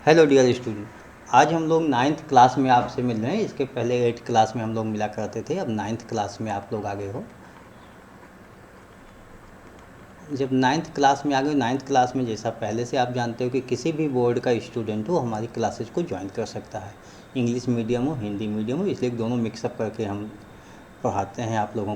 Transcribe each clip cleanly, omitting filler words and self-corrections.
Hello dear student. आज हम लोग नाइन्थ क्लास में आपसे मिल रहे हैं। इसके पहले एट्थ क्लास में हम लोग मिला करते थे, अब नाइन्थ क्लास में आप लोग आ गए हो। जब नाइन्थ क्लास में आ गए, नाइन्थ क्लास में जैसा पहले से आप जानते हो कि किसी भी बोर्ड का स्टूडेंट हो हमारी क्लासेज को ज्वाइन कर सकता है। इंग्लिश मीडियम हो, हिंदी मीडियम हो, इसलिए दोनों मिक्सअप करके हम पढ़ाते हैं आप लोगों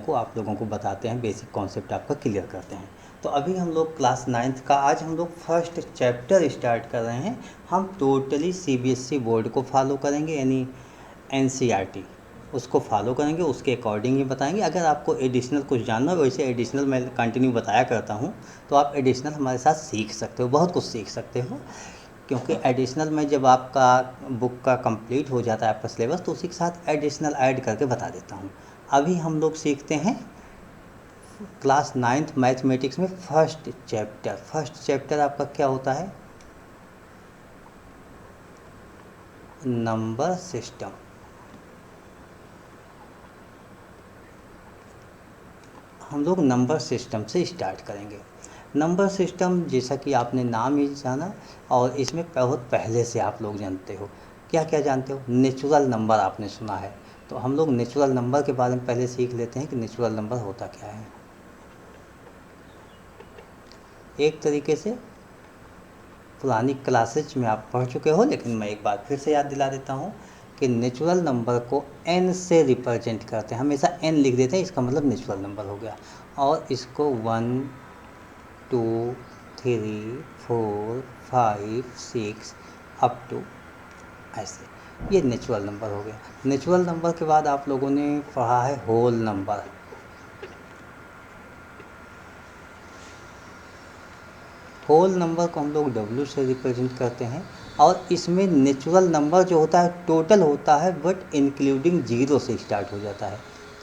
को बताते हैं, बेसिक कॉन्सेप्ट आपका क्लियर करते हैं। तो अभी हम लोग क्लास नाइन्थ का आज हम लोग फर्स्ट चैप्टर स्टार्ट कर रहे हैं। हम टोटली सीबीएसई बोर्ड को फॉलो करेंगे, यानी एनसीईआरटी उसको फॉलो करेंगे, उसके अकॉर्डिंग ही बताएंगे। अगर आपको एडिशनल कुछ जानना हो, वैसे एडिशनल मैं कंटिन्यू बताया करता हूँ, तो आप एडिशनल हमारे साथ सीख सकते हो, बहुत कुछ सीख सकते हो। क्योंकि एडिशनल में जब आपका बुक का कंप्लीट हो जाता है आपका सिलेबस, तो उसी के साथ एडिशनल ऐड करके बता देता हूँ। अभी हम लोग सीखते हैं क्लास नाइन्थ मैथमेटिक्स में फर्स्ट चैप्टर आपका क्या होता है? Number system. हम लोग नंबर सिस्टम से स्टार्ट करेंगे। नंबर सिस्टम जैसा कि आपने नाम ही जाना, और इसमें बहुत पहले से आप लोग जानते हो। क्या क्या जानते हो? नेचुरल नंबर आपने सुना है, तो हम लोग नेचुरल नंबर के बारे में पहले सीख लेते हैं कि नेचुरल नंबर होता क्या है। एक तरीके से पुरानी क्लासेज में आप पढ़ चुके हो, लेकिन मैं एक बार फिर से याद दिला देता हूँ कि नेचुरल नंबर को n से रिप्रेजेंट करते हैं। हमेशा n लिख देते हैं, इसका मतलब नेचुरल नंबर हो गया। और इसको 1 2 3 4 5 6 अप टू ऐसे, ये नेचुरल नंबर हो गया। नेचुरल नंबर के बाद आप लोगों ने पढ़ा है होल नंबर। होल नंबर को हम लोग W से रिप्रेजेंट करते हैं। और इसमें नेचुरल नंबर जो होता है टोटल होता है, बट इंक्लूडिंग जीरो से स्टार्ट हो जाता है।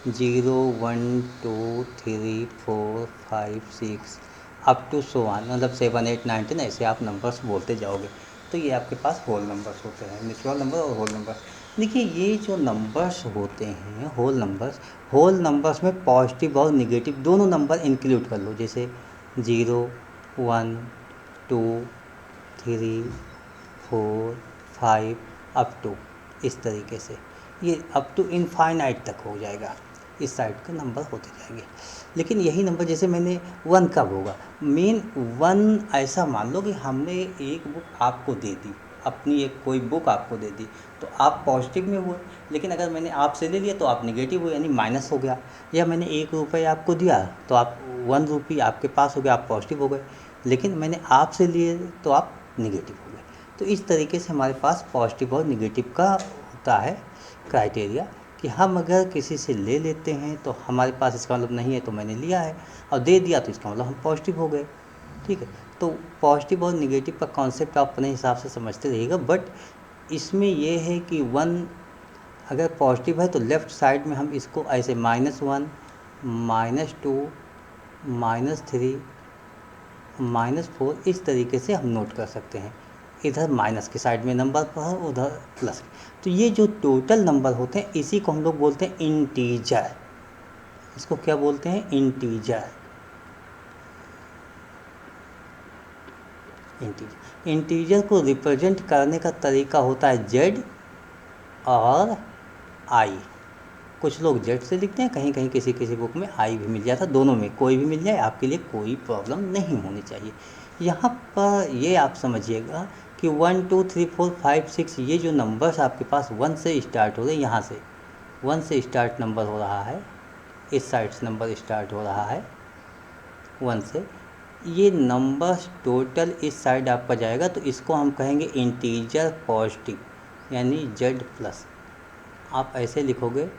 0 1 2 3 4 5 6 अप टू सो वन, मतलब 7 8 9 10 ऐसे आप नंबर्स बोलते जाओगे। तो ये आपके पास होल नंबर्स होते हैं, नेचुरल नंबर और होल नंबर। देखिए, ये जो नंबर्स होते हैं होल नंबर्स में पॉजिटिव और निगेटिव दोनों नंबर इंक्लूड कर लो। जैसे 0 1 2 3 4 5 अप टू, इस तरीके से ये अप टू इनफाइनाइट तक हो जाएगा। इस साइड के नंबर होते जाएंगे। लेकिन यही नंबर जैसे मैंने 1 कब होगा, मेन 1 ऐसा मान लो कि हमने एक बुक आपको दे दी, अपनी एक कोई बुक आपको दे दी, तो आप पॉजिटिव में हुए। लेकिन अगर मैंने आपसे ले लिया तो आप निगेटिव हुए, यानी माइनस हो गया। या मैंने 1 रुपये आपको दिया तो आप 1 रुपी आपके पास हो गया, आप पॉजिटिव हो गए। लेकिन मैंने आपसे लिए तो आप निगेटिव हो गए। तो इस तरीके से हमारे पास पॉजिटिव और निगेटिव का होता है क्राइटेरिया, कि हम अगर किसी से ले लेते हैं तो हमारे पास इसका मतलब नहीं है तो मैंने लिया है, और दे दिया तो इसका मतलब हम पॉजिटिव हो गए। ठीक है, तो पॉजिटिव और निगेटिव का कॉन्सेप्ट आप अपने हिसाब से समझते रहिएगा। बट इसमें यह है कि 1 अगर पॉजिटिव है तो लेफ़्ट साइड में हम इसको ऐसे -1 -2 -3 -4 इस तरीके से हम नोट कर सकते हैं। इधर माइनस के साइड में नंबर पर, उधर प्लस। तो ये जो टोटल नंबर होते हैं इसी को हम लोग बोलते हैं इंटीजर। इसको क्या बोलते हैं? इंटीजर। इंटीजर को रिप्रेजेंट करने का तरीका होता है जेड और आई। कुछ लोग जेड से लिखते हैं, कहीं कहीं किसी किसी बुक में आई भी मिल जाता है। दोनों में कोई भी मिल जाए आपके लिए कोई प्रॉब्लम नहीं होनी चाहिए। यहाँ पर ये आप समझिएगा कि 1 2 3 4 5 6 ये जो नंबर्स आपके पास 1 से स्टार्ट हो रहे हैं, यहाँ से 1 से स्टार्ट नंबर हो रहा है, इस साइड से नंबर स्टार्ट हो रहा है 1 से। ये नंबर्स टोटल इस साइड आपका जाएगा, तो इसको हम कहेंगे इंटीजर पॉजिटिव, यानी जेड प्लस। आप ऐसे लिखोगे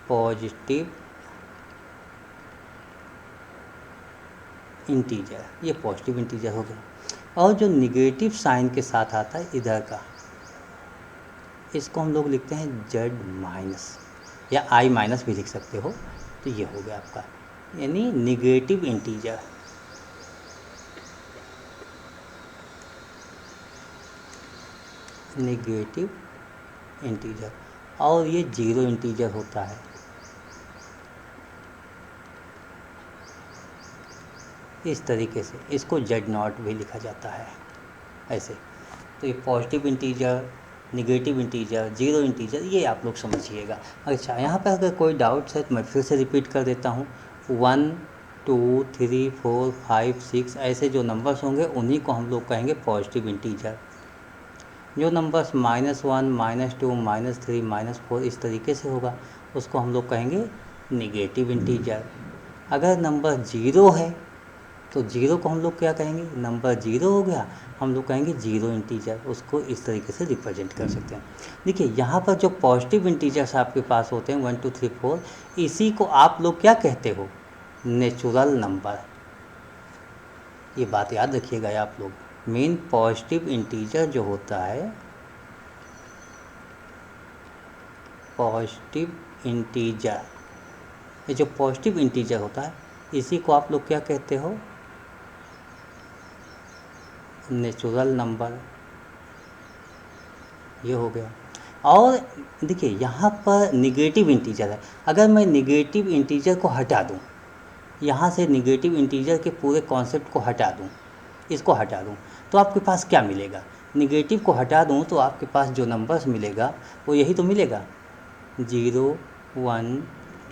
पॉजिटिव इंटीजर, ये पॉजिटिव इंटीजर हो गया। और जो निगेटिव साइन के साथ आता है इधर का, इसको हम लोग लिखते हैं जेड माइनस, या आई माइनस भी लिख सकते हो। तो ये हो गया आपका, यानी निगेटिव इंटीजर। Negative integer. और ये जीरो इंटीजर होता है। इस तरीके से इसको Z0 भी लिखा जाता है ऐसे। तो ये positive integer, negative integer, zero integer, ये आप लोग समझिएगा। अच्छा, यहाँ पर अगर कोई डाउट्स है तो मैं फिर से रिपीट कर देता हूँ। 1 2 3 4 5 6 ऐसे जो नंबर्स होंगे उन्हीं को हम लोग कहेंगे पॉजिटिव इंटीजर। जो नंबर्स -1 -2 -3 -4 इस तरीके से होगा उसको हम लोग कहेंगे निगेटिव इंटीजर। अगर नंबर जीरो है तो जीरो को हम लोग क्या कहेंगे, नंबर जीरो हो गया, हम लोग कहेंगे जीरो इंटीजर, उसको इस तरीके से रिप्रेजेंट कर सकते हैं। देखिए यहाँ पर जो पॉजिटिव इंटीजर्स आपके पास होते हैं 1 2 3 4, इसी को आप लोग क्या कहते हो, नेचुरल नंबर। ये बात याद रखिएगा आप लोग। मेन पॉजिटिव इंटीजर जो होता है, पॉजिटिव इंटीजर, ये जो पॉजिटिव इंटीजर होता है इसी को आप लोग क्या कहते हो, नेचुरल नंबर। ये हो गया। और देखिए यहाँ पर निगेटिव इंटीजर है, अगर मैं निगेटिव इंटीजर को हटा दूँ, यहाँ से निगेटिव इंटीजर के पूरे कॉन्सेप्ट को हटा दूँ, इसको हटा दूँ, तो आपके पास क्या मिलेगा, निगेटिव को हटा दूँ तो आपके पास जो नंबर्स मिलेगा वो यही तो मिलेगा, 0 1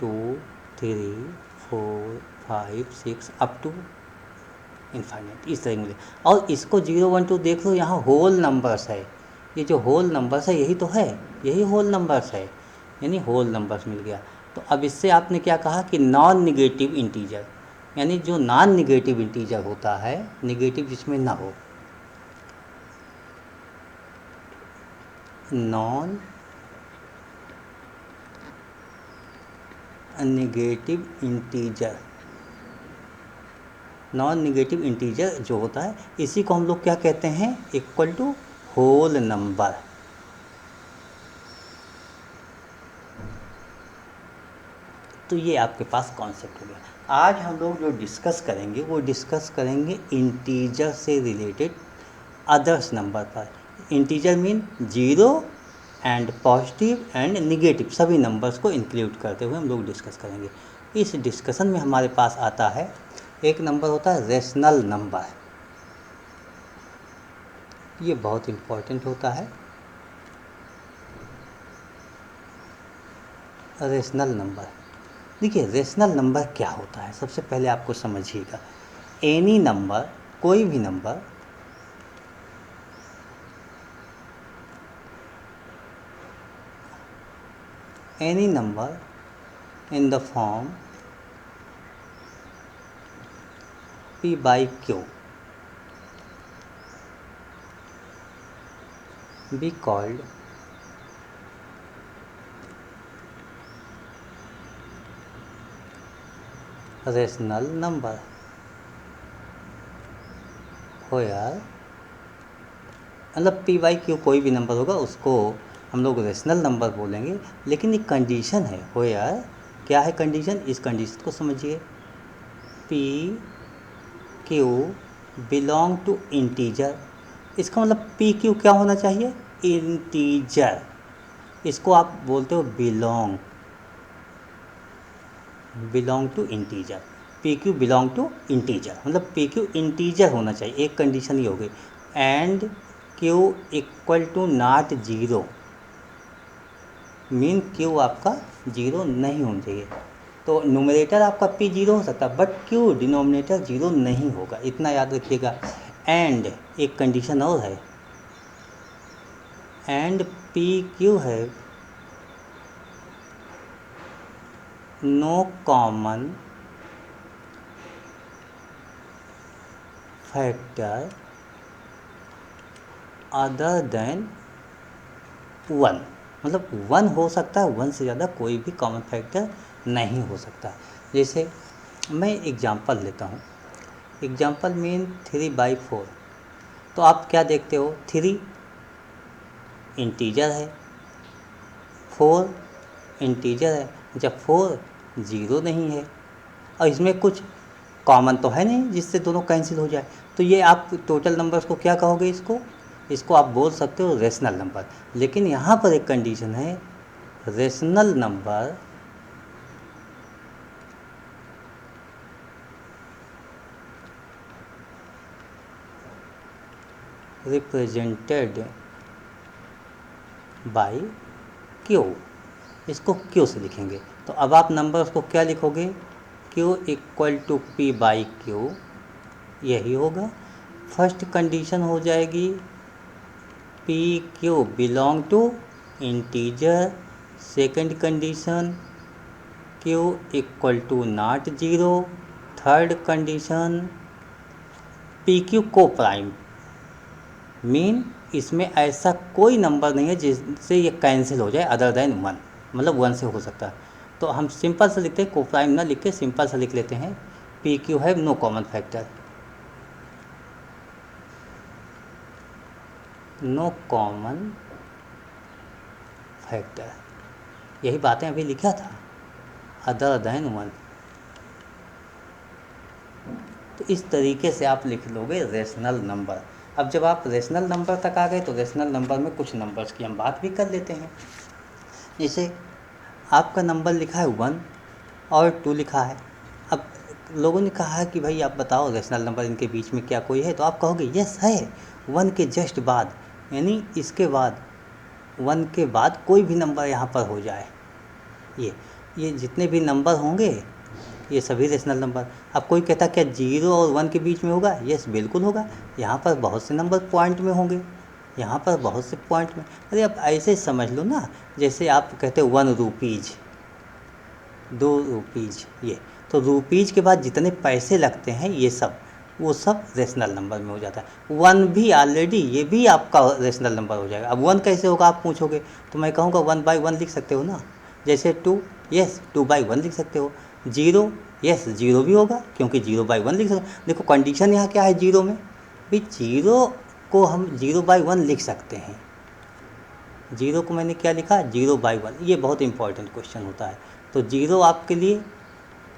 2 3 4 5 6 अप टू इनफाइनाइट, इस तरह मिले। और इसको 0 1 2 देख लो, यहाँ होल नंबर्स है, ये जो होल नंबर्स है यही तो है, यही होल नंबर्स है, यानी होल नंबर्स मिल गया। तो अब इससे आपने क्या कहा कि नॉन निगेटिव इंटीजर, यानी जो नॉन निगेटिव इंटीजर होता है, निगेटिव जिसमें ना हो, non negative integer, non negative integer जो होता है इसी को हम लोग क्या कहते हैं, इक्वल टू होल नंबर। तो ये आपके पास कॉन्सेप्ट हो गया। आज हम लोग जो डिस्कस करेंगे वो डिस्कस करेंगे इंटीजर से रिलेटेड अदर्स नंबर पर। Integer mean zero and positive and negative सभी नंबर्स को इंक्लूड करते हुए हम लोग डिस्कस करेंगे। इस डिस्कशन में हमारे पास आता है एक नंबर होता है रेशनल नंबर। ये बहुत इम्पोर्टेंट होता है, रेशनल नंबर। देखिए रेशनल नंबर क्या होता है, सबसे पहले आपको समझिएगा। एनी नंबर, कोई भी number any number in the form p by q be called rational number, where मतलब p by q कोई भी नंबर होगा उसको हम लोग रेशनल नंबर बोलेंगे। लेकिन एक कंडीशन है, हो यार क्या है कंडीशन, इस कंडीशन को समझिए। P Q belong to integer, इसका मतलब पी क्यू क्या होना चाहिए, इंटीजर। इसको आप बोलते हो belong, belong to integer. P Q belong to integer मतलब पी क्यू इंटीजर होना चाहिए, एक कंडीशन ये हो गई। And Q equal to not zero, mean Q आपका जीरो नहीं होना चाहिए। तो न्यूमरेटर आपका पी जीरो हो सकता है बट क्यू डिनोमिनेटर जीरो नहीं होगा, इतना याद रखिएगा। एंड एक कंडीशन और है, एंड पी क्यू है no common factor other than one, मतलब वन हो सकता है, वन से ज़्यादा कोई भी कॉमन फैक्टर नहीं हो सकता। जैसे मैं एग्जांपल लेता हूँ, एग्जांपल मीन 3/4। तो आप क्या देखते हो, 3 इंटीजर है, 4 इंटीजर है, जब 4 ज़ीरो नहीं है और इसमें कुछ कॉमन तो है नहीं जिससे दोनों कैंसिल हो जाए, तो ये आप टोटल नंबर्स को क्या कहोगे, इसको आप बोल सकते हो रेशनल नंबर। लेकिन यहाँ पर एक कंडीशन है, rational number represented by Q, इसको क्यू से लिखेंगे। तो अब आप नंबर्स को क्या लिखोगे, Q equal to P by Q, यही होगा। फर्स्ट कंडीशन हो जाएगी P Q belong to integer, second condition Q equal to not zero, third condition P Q coprime, mean इसमें ऐसा कोई नंबर नहीं है जिससे ये कैंसिल हो जाए अदर देन वन, मतलब वन से हो सकता है। तो हम सिंपल से लिखते हैं, को प्राइम ना लिख के सिंपल से लिख लेते हैं, पी क्यू है no common factor, no common factor, यही बातें अभी लिखा था, अदर देन वन। तो इस तरीके से आप लिख लोगे रेशनल नंबर। अब जब आप रेशनल नंबर तक आ गए तो रेशनल नंबर में कुछ नंबर्स की हम बात भी कर लेते हैं। जैसे आपका नंबर लिखा है 1 और 2 लिखा है। अब लोगों ने कहा है कि भाई आप बताओ रेशनल नंबर इनके बीच में क्या कोई है, तो आप कहोगे यस है, 1 के जस्ट बाद, यानी इसके बाद 1 के बाद कोई भी नंबर यहाँ पर हो जाए, ये जितने भी नंबर होंगे ये सभी रेशनल नंबर। अब कोई कहता क्या 0 और 1 के बीच में होगा, यस बिल्कुल होगा, यहाँ पर बहुत से नंबर पॉइंट में होंगे, यहाँ पर बहुत से पॉइंट में। अरे आप ऐसे समझ लो ना, जैसे आप कहते हो 1 रुपीज़, 2 रुपीज़, ये तो रुपीज़ के बाद जितने पैसे लगते हैं ये सब, वो सब रेशनल नंबर में हो जाता है। 1 भी ऑलरेडी, ये भी आपका रेशनल नंबर हो जाएगा। अब 1 कैसे होगा आप पूछोगे, तो मैं कहूँगा 1/1 लिख सकते हो ना। जैसे 2, यस 2/1 लिख सकते हो। 0, यस 0 भी होगा, क्योंकि 0/1 लिख सकते हो। देखो कंडीशन यहाँ क्या है 0 में, भाई 0 को हम 0/1 लिख सकते हैं। 0 को मैंने क्या लिखा, 0/1, ये बहुत इंपॉर्टेंट क्वेश्चन होता है। तो 0 आपके लिए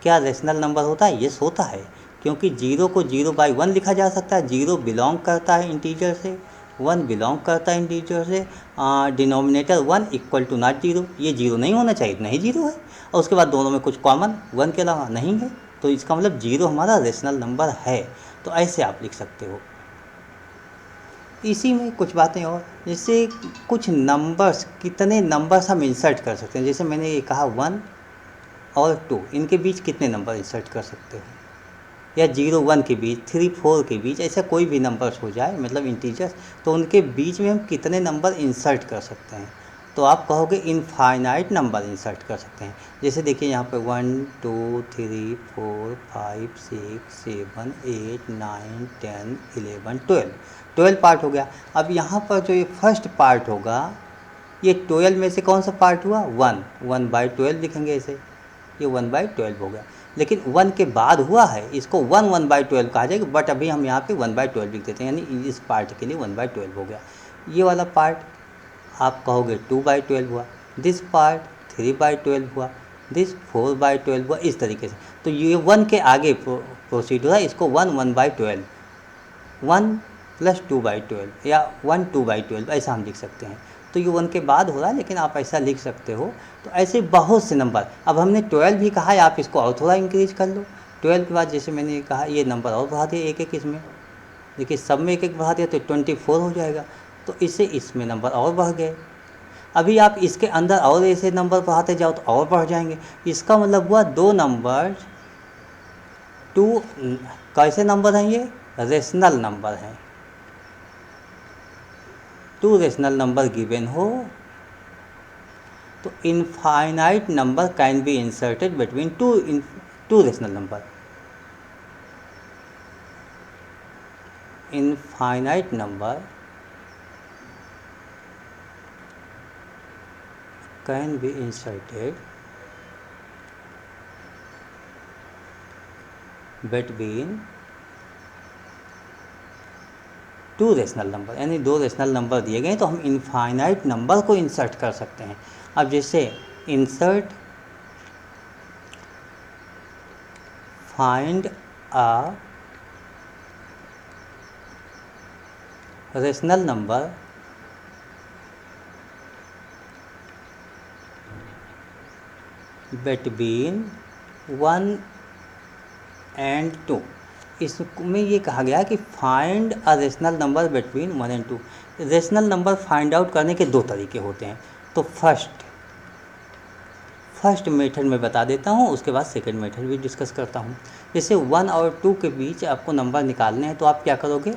क्या रेशनल नंबर होता है, यस होता है, क्योंकि 0 को 0/1 लिखा जा सकता है। 0 बिलोंग करता है इंटीजर से, 1 बिलोंग करता है इंटीजर से, डिनोमिनेटर 1 इक्वल टू नॉट 0, ये 0 नहीं होना चाहिए, नहीं 0 है, और उसके बाद दोनों में कुछ कॉमन 1 के अलावा नहीं है, तो इसका मतलब 0 हमारा रेशनल नंबर है। तो ऐसे आप लिख सकते हो। इसी में कुछ बातें और, जैसे कुछ नंबर्स, कितने नंबर्स हम इंसर्ट कर सकते हैं। जैसे मैंने ये कहा 1 और 2, इनके बीच कितने नंबर इंसर्ट कर सकते हो, या 0 1 के बीच, 3 4 के बीच, ऐसा कोई भी नंबर्स हो जाए मतलब इंटीजर्स, तो उनके बीच में हम कितने नंबर इंसर्ट कर सकते हैं। तो आप कहोगे इनफाइनाइट नंबर इंसर्ट कर सकते हैं। जैसे देखिए यहाँ पे 1 2 3 4 5 6 7 8 9 10 11 12, 12 पार्ट हो गया। अब यहाँ पर जो ये फर्स्ट पार्ट होगा, ये 12 में से कौन सा पार्ट हुआ, 1, 1/12 लिखेंगे इसे, ये 1/12 हो गया। लेकिन 1 के बाद हुआ है, इसको 1/12 कहा जाएगा, बट अभी हम यहाँ पे 1/12 लिख देते हैं, यानी इस पार्ट के लिए 1/12 हो गया। ये वाला पार्ट आप कहोगे 2/12 हुआ, दिस पार्ट 3/12 हुआ, दिस 4/12 हुआ, इस तरीके से। तो ये 1 के आगे प्रोसीड हो रहा है, इसको 1/12, 1 + 2/12 या 1 2/12 ऐसा हम लिख सकते हैं। तो ये 1 के बाद हो रहा है, लेकिन आप ऐसा लिख सकते हो। तो ऐसे बहुत से नंबर, अब हमने 12 भी कहा है, आप इसको और थोड़ा इंक्रीज कर लो। 12 के बाद जैसे मैंने कहा ये नंबर और बढ़ा दिया एक एक, इसमें देखिए सब में एक एक बढ़ा दिया तो 24 हो जाएगा। तो इससे इसमें नंबर और बढ़ गए। अभी आप इसके अंदर और ऐसे नंबर बढ़ाते जाओ तो और बढ़ जाएंगे। इसका मतलब हुआ 2 नंबर, 2 कैसे नंबर हैं, ये रेशनल नंबर हैं। 2 रेशनल नंबर गिवन हो तो infinite number can be inserted between two rational number. Infinite number can be inserted between 2 rational number, यानी 2 रेशनल नंबर दिए गए तो हम इनफाइनाइट नंबर को इंसर्ट कर सकते हैं। अब जैसे insert find a rational number between 1 and 2, इसमें ये कहा गया कि find a rational number between 1 and 2। Rational number find out करने के दो तरीके होते हैं। तो फर्स्ट मेथड में बता देता हूँ, उसके बाद सेकंड मेथड भी डिस्कस करता हूँ। जैसे 1 और 2 के बीच आपको नंबर निकालने हैं, तो आप क्या करोगे,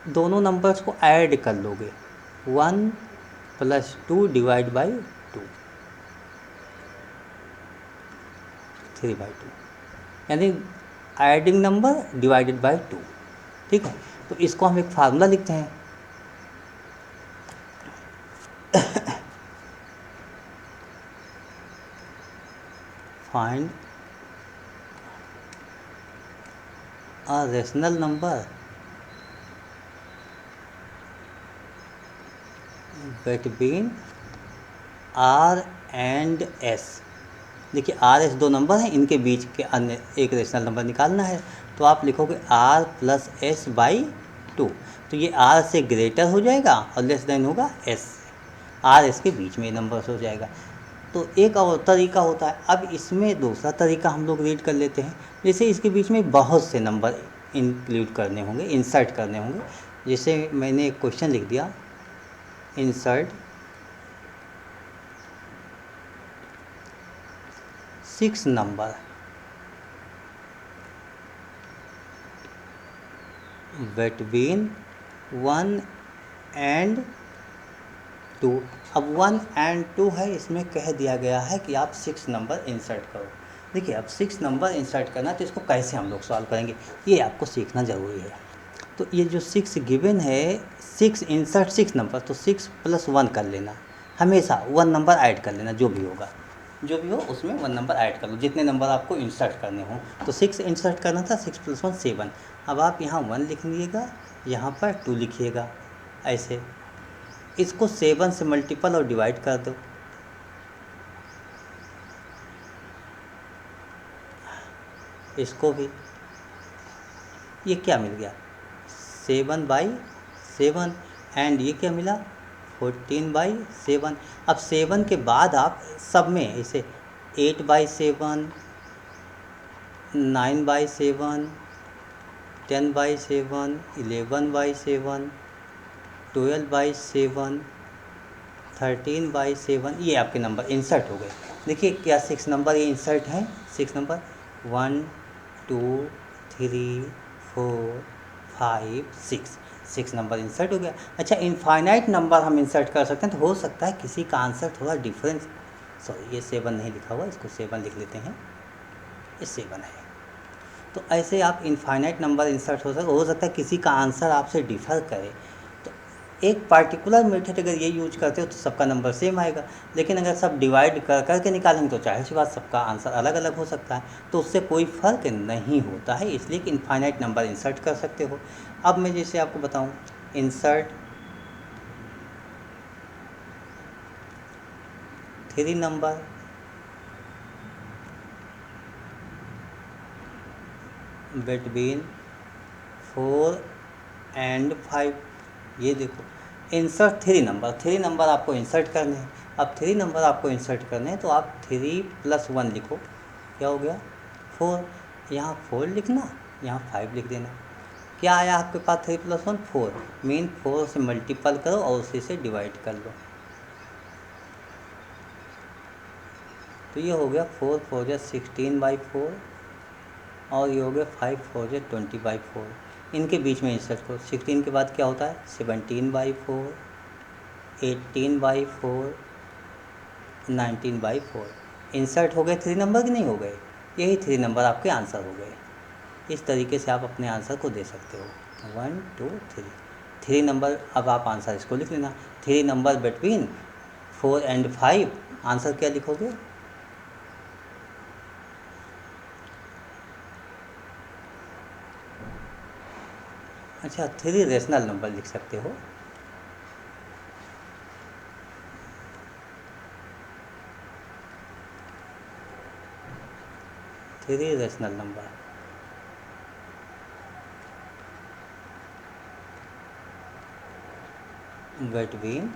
दोनों नंबर्स को ऐड कर लोगे। 1 + 2 डिवाइड बाई 2, 3/2, यानी एडिंग नंबर डिवाइडेड बाई 2। ठीक है, तो इसको हम एक फार्मूला लिखते हैं। Find a rational number between R and S। देखिए R S दो नंबर हैं, इनके बीच के अन्य एक रेशनल नंबर निकालना है। तो आप लिखोगे R + S/2। तो ये R से ग्रेटर हो जाएगा और लेस देन होगा S। R S के बीच में नंबर हो जाएगा। तो एक और तरीका होता है। अब इसमें दूसरा तरीका हम लोग रीड कर लेते हैं। जैसे इसके बीच में बहुत से नंबर इंक्लूड करने होंगे, इंसर्ट करने होंगे। जैसे मैंने एक क्वेश्चन लिख दिया, इंसर्ट 6 नंबर बिटवीन 1 एंड 2। अब 1 एंड 2 है, इसमें कह दिया गया है कि आप 6 नंबर इंसर्ट करो। देखिए, अब 6 नंबर इंसर्ट करना, तो इसको कैसे हम लोग सॉल्व करेंगे, ये आपको सीखना ज़रूरी है। तो ये जो 6 गिवन है, 6 इंसर्ट 6 नंबर, तो 6 + 1 कर लेना। हमेशा 1 नंबर ऐड कर लेना, जो भी होगा, जो भी हो उसमें 1 नंबर ऐड कर लो, जितने नंबर आपको इंसर्ट करने हो। तो 6 इंसर्ट करना था, 6 + 1 7। अब आप यहाँ 1 लिख लीजिएगा, यहाँ पर 2 लिखिएगा, ऐसे। इसको 7 से मल्टीपल और डिवाइड कर दो। इसको भी, ये क्या मिल गया, 7/7। एंड ये क्या मिला, 14/7। अब 7 के बाद आप सब में इसे 8/7, 9/7, 10/7, 11/7, 12/7, 13/7, ये आपके नंबर इंसर्ट हो गए। देखिए क्या 6 नंबर ये इंसर्ट हैं, 6 नंबर 1 2 3 4 5 6 नंबर इंसर्ट हो गया। अच्छा, इनफाइनाइट नंबर हम इंसर्ट कर सकते हैं, तो हो सकता है किसी का आंसर थोड़ा डिफरेंस, सॉरी ये 7 नहीं लिखा हुआ, इसको 7 लिख लेते हैं, ये 7 है। तो ऐसे आप इनफाइनाइट नंबर इंसर्ट हो सकता है किसी का आंसर आपसे डिफ़र करे। तो एक पार्टिकुलर मेथड अगर ये यूज करते हो तो सबका नंबर सेम आएगा, लेकिन अगर सब डिवाइड कर करके निकालेंगे तो जाहिर सी बात सबका आंसर अलग अलग हो सकता है, तो उससे कोई फ़र्क नहीं होता है, इसलिए कि इनफाइनाइट नंबर इंसर्ट कर सकते हो। अब मैं जैसे आपको बताऊँ, इंसर्ट 3 नंबर बिटवीन 4 एंड 5। ये देखो, इंसर्ट 3 नंबर आपको इंसर्ट करने हैं। अब 3 नंबर आपको इंसर्ट करने हैं, तो आप 3 + 1 लिखो, क्या हो गया 4। यहाँ 4 लिखना, यहाँ 5 लिख देना। क्या आया आपके पास, 3 + 1 4, मीन 4 से मल्टीपल करो और उसी से डिवाइड कर लो। तो ये हो गया 4 4 जा 16/4, और ये हो गया 5 4 जा 20/4। इनके बीच में इंसर्ट करो। 16 के बाद क्या होता है, 17/4, 18/4, 19/4। इंसर्ट हो गए 3 नंबर कि नहीं हो गए, यही 3 नंबर आपके आंसर हो गए। इस तरीके से आप अपने आंसर को दे सकते हो, 1 2 3। 3 नंबर, अब आप आंसर इसको लिख लेना, 3 नंबर बिटवीन 4 एंड 5। आंसर क्या लिखोगे, अच्छा 3 रेशनल नंबर लिख सकते हो। Three rational number between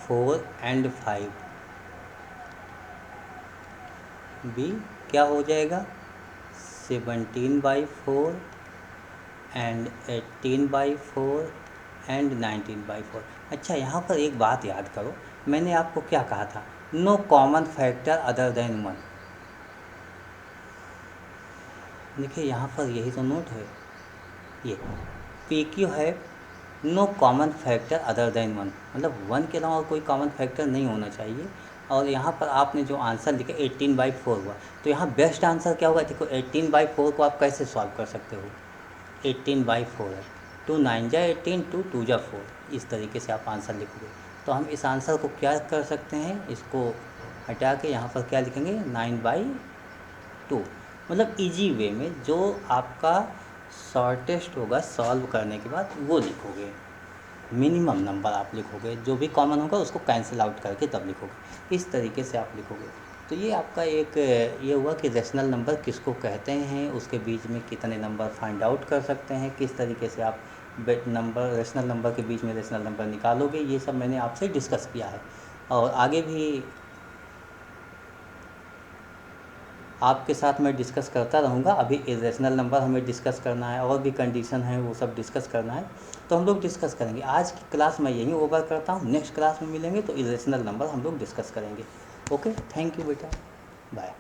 4 and 5। B क्या हो जाएगा, 17/4 एंड 18/4 एंड 19/4। अच्छा, यहाँ पर एक बात याद करो, मैंने आपको क्या कहा था, no common factor other than 1। देखिए यहाँ पर यही तो नोट है, ये पी क्यू है no common factor other than 1, मतलब 1 के अलावा और कोई कॉमन फैक्टर नहीं होना चाहिए। और यहाँ पर आपने जो आंसर लिखा 18/4 हुआ, तो यहाँ बेस्ट आंसर क्या होगा, देखो 18/4 को आप कैसे सॉल्व कर सकते हो, 18/4 है, 2 9 जा 18, 2 2 जा 4, इस तरीके से आप आंसर लिखोगे। तो हम इस आंसर को क्या कर सकते हैं, इसको हटा के यहाँ पर क्या लिखेंगे 9/2, मतलब इजी वे में जो आपका शॉर्टेस्ट होगा सॉल्व करने के बाद वो लिखोगे, मिनिमम नंबर आप लिखोगे, जो भी कॉमन होगा उसको कैंसिल आउट करके तब लिखोगे, इस तरीके से आप लिखोगे। तो ये आपका एक ये हुआ कि रेशनल नंबर किसको कहते हैं, उसके बीच में कितने नंबर फाइंड आउट कर सकते हैं, किस तरीके से आप रेशनल नंबर के बीच में रेशनल नंबर निकालोगे, ये सब मैंने आपसे डिस्कस किया है। और आगे भी आपके साथ मैं डिस्कस करता रहूँगा। अभी इरेशनल नंबर हमें डिस्कस करना है, और भी कंडीशन है वो सब डिस्कस करना है, तो हम लोग डिस्कस करेंगे। आज की क्लास मैं यहीं ओवर करता हूँ, नेक्स्ट क्लास में मिलेंगे तो इरेशनल नंबर हम लोग डिस्कस करेंगे। ओके, थैंक यू बेटा, बाय।